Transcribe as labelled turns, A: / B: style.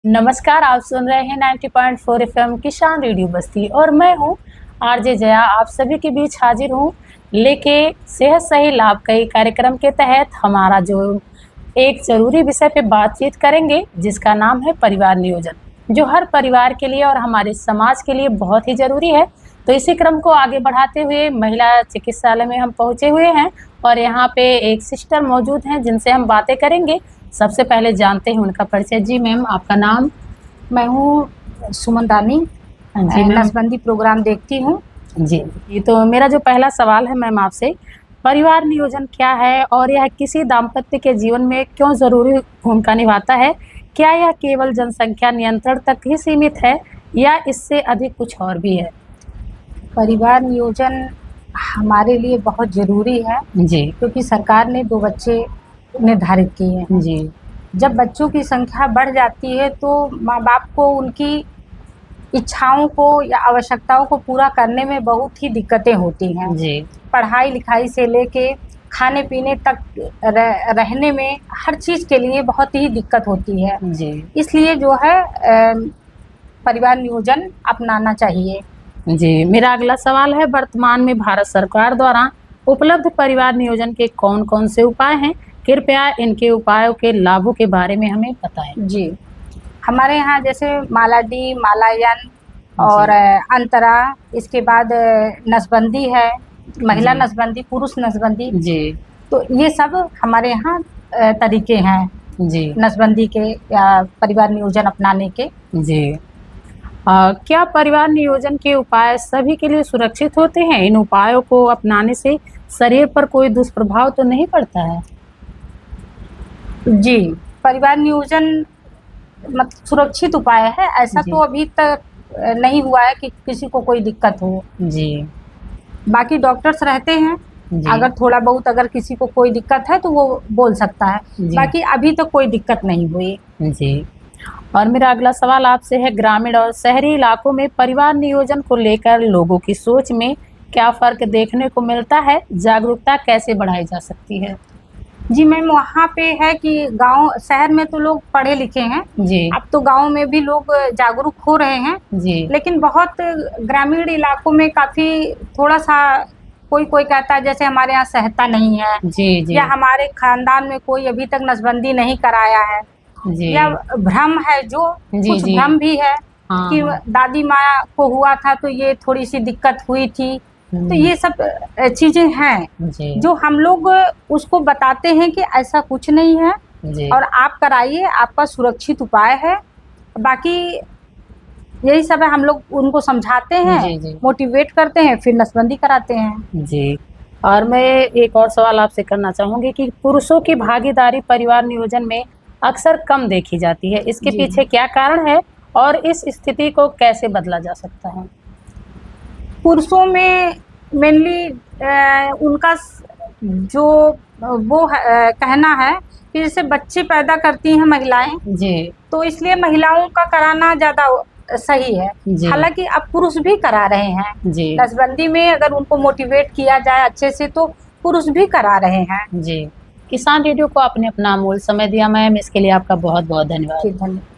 A: नमस्कार, आप सुन रहे हैं 90.4 एफएम किसान रेडियो बस्ती और मैं हूं आरजे जया। आप सभी के बीच हाजिर हूं लेके सेहत सही लाभ कई कार्यक्रम के तहत हमारा जो एक ज़रूरी विषय पे बातचीत करेंगे जिसका नाम है परिवार नियोजन, जो हर परिवार के लिए और हमारे समाज के लिए बहुत ही ज़रूरी है। तो इसी क्रम को आगे बढ़ाते हुए महिला चिकित्सालय में हम पहुंचे हुए हैं और यहाँ पे एक सिस्टर मौजूद हैं जिनसे हम बातें करेंगे। सबसे पहले जानते हैं उनका परिचय। जी मैम, आपका नाम?
B: मैं हूँ सुमन रानी।
A: जी,
B: नसबंदी प्रोग्राम देखती हूँ।
A: जी, तो मेरा जो पहला सवाल है मैम आपसे, परिवार नियोजन क्या है और यह किसी दाम्पत्य के जीवन में क्यों ज़रूरी भूमिका निभाता है? क्या यह केवल जनसंख्या नियंत्रण तक ही सीमित है या इससे अधिक कुछ और भी है?
B: परिवार नियोजन हमारे लिए बहुत ज़रूरी है
A: जी,
B: क्योंकि सरकार ने 2 बच्चे निर्धारित किए हैं।
A: जी,
B: जब बच्चों की संख्या बढ़ जाती है तो माँ बाप को उनकी इच्छाओं को या आवश्यकताओं को पूरा करने में बहुत ही दिक्कतें होती हैं।
A: जी,
B: पढ़ाई लिखाई से लेके खाने पीने तक रहने में हर चीज़ के लिए बहुत ही दिक्कत होती है।
A: जी,
B: इसलिए जो है परिवार नियोजन अपनाना चाहिए।
A: जी। मेरा अगला सवाल है, वर्तमान में भारत सरकार द्वारा उपलब्ध परिवार नियोजन के कौन-कौन से उपाय हैं? कृपया इनके उपायों के लाभों के बारे में हमें बताएं।
B: जी, हमारे यहाँ जैसे माला डी, मालायन और अंतरा, इसके बाद नसबंदी है, महिला नसबंदी, पुरुष नसबंदी।
A: जी,
B: तो ये सब हमारे यहाँ तरीके हैं
A: जी,
B: नसबंदी के या परिवार नियोजन अपनाने के।
A: जी। क्या परिवार नियोजन के उपाय सभी के लिए सुरक्षित होते हैं? इन उपायों को अपनाने से शरीर पर कोई दुष्प्रभाव तो नहीं पड़ता है?
B: जी, परिवार नियोजन मतलब सुरक्षित उपाय है, ऐसा
A: जी।
B: तो अभी तक नहीं हुआ है कि किसी को कोई दिक्कत हो।
A: जी,
B: बाकी डॉक्टर्स रहते हैं,
A: जी,
B: अगर थोड़ा बहुत अगर किसी को कोई दिक्कत है तो वो बोल सकता है।
A: जी।
B: बाकी अभी तक कोई दिक्कत नहीं हुई।
A: जी। और मेरा अगला सवाल आपसे है, ग्रामीण और शहरी इलाकों में परिवार नियोजन को लेकर लोगों की सोच में क्या फ़र्क देखने को मिलता है? जागरूकता कैसे बढ़ाई जा सकती है?
B: जी मैम, वहाँ पे है कि गाँव शहर में तो लोग पढ़े लिखे हैं,
A: जी,
B: अब तो गाँव में भी लोग जागरूक हो रहे हैं,
A: जी,
B: लेकिन बहुत ग्रामीण इलाकों में काफ़ी थोड़ा-सा कोई कहता है जैसे हमारे यहाँ सहता नहीं है
A: जी, जी,
B: या हमारे खानदान में कोई अभी तक नसबंदी नहीं कराया है
A: जी,
B: या भ्रम है, जो
A: जी,
B: कुछ
A: जी।
B: भ्रम भी है
A: हाँ,
B: कि
A: हाँ।
B: दादी माँ को हुआ था तो ये थोड़ी-सी दिक्कत हुई थी। तो ये सब चीज़ें हैं
A: जी,
B: जो हम लोग उसको बताते हैं कि ऐसा कुछ नहीं है
A: जी,
B: और आप कराइए, आपका सुरक्षित उपाय है। बाकी यही सब है, हम लोग उनको समझाते हैं,
A: जी, जी,
B: मोटिवेट करते हैं, फिर नसबंदी कराते हैं।
A: जी। और मैं एक और सवाल आपसे करना चाहूँगी कि पुरुषों की भागीदारी परिवार नियोजन में अक्सर कम देखी जाती है। इसके
B: जी।
A: पीछे क्या कारण है और इस स्थिति को कैसे बदला जा सकता है?
B: पुरुषों में मेनली उनका जो वो कहना है कि जैसे बच्चे पैदा करती हैं महिलाएं,
A: जी,
B: तो इसलिए महिलाओं का कराना ज़्यादा सही है।
A: जी,
B: हालांकि अब पुरुष भी करा रहे हैं
A: जी,
B: नसबंदी में, अगर उनको मोटिवेट किया जाए अच्छे से तो पुरुष भी करा रहे हैं।
A: जी। किसान रेडियो को आपने अपना अमूल्य समय दिया मैम, इसके लिए आपका बहुत-बहुत धन्यवाद।
B: जी, धन्यवाद।